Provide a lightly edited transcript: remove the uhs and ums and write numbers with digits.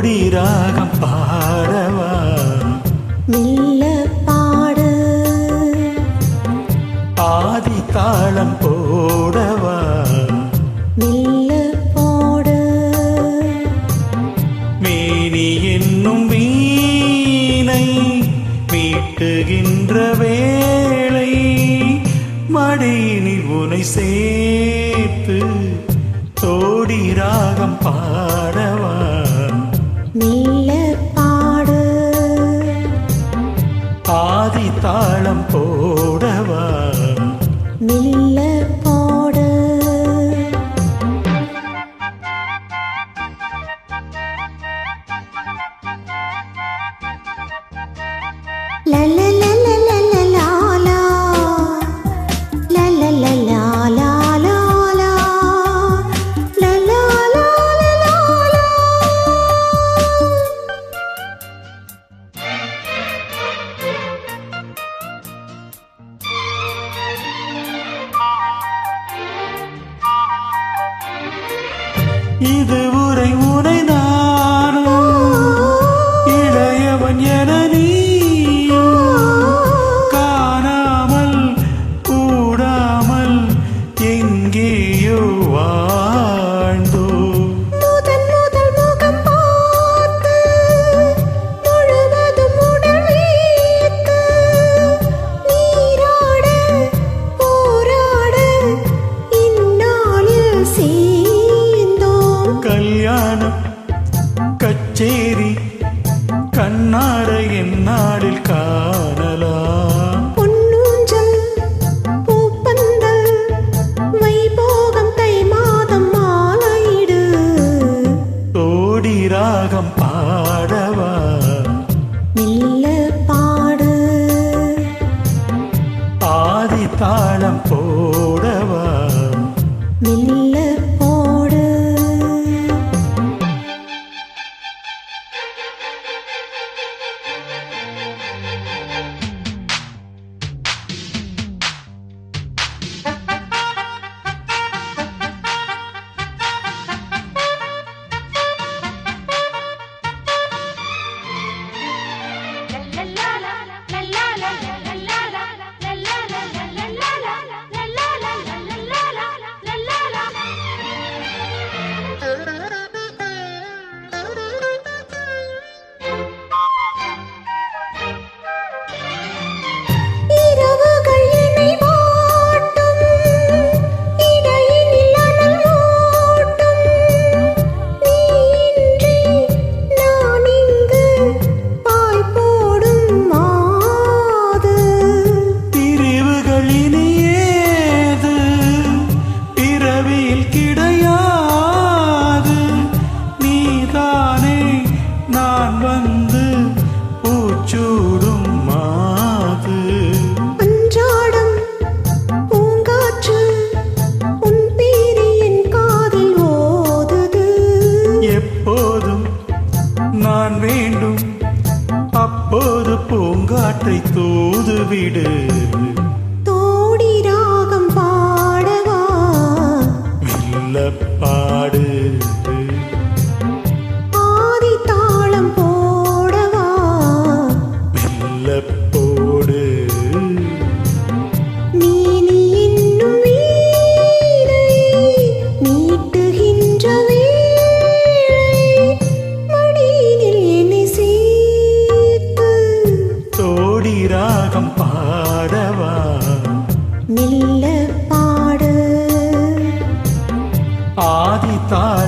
தோடி ராகம் பாடவா மெல்ல பாடு ஆதி தாளம் போடவா மெல்ல போடு மேனி என்னும் வீணை மீட்டுகின்ற வேளை மடியினில் உனை சேர்த்து தோடி ராகம் பாடவா மெல்ல பாடு ஆதி தாளம் போடவா மெல்ல போடு இது உரை உரைதானோ இளையவன் என நீயோ காணாமல் கூடாமல் எங்கேயோ வாழ்ந்தோ முதல் முதல் முகம் பார்த்து முழுவதும் உடல் வைத்து நீராட போராட இந்நாளில் சேர்ந்தோம் கல்யாணம் கச்சேரி கண்ணார எந்நாளில் காணலாம் பொன்னூஞ்சல் பூப்பந்தல் வைபோகம் தை மாதம் மாலையிடு தோடி ராகம் பாடவா மெல்ல பாடு ஆதி தாளம் போடவா மெல்ல போடு இரவுகள் என்னை வாட்டும் இடையினில் அனல் மூட்டும் நீயின்றி நான் இங்கு பாய் போடும் மாது பிரிவுகள் இனியேது பிறவியில் கிடையாது நீதானே நான் வந்து பூச்சூடும் மாது அன்றாடம் பூங்காற்று உன் பேரு என் காதில் ஓதுது எப்போதும் நான் வேண்டும் அப்போது பூங்காற்றை தூதுவிடு தோடி ராகம் பாடவா மெல்ல பாடு ஆதி தாளம் போடவா மெல்ல போடு நீ என்னும் வீணை மீட்டுகின்ற வேளை மடியினில் என்னை சேர்த்து தோடி ராகம் பாடவா மெல்ல பாடு ஆதி தாளம்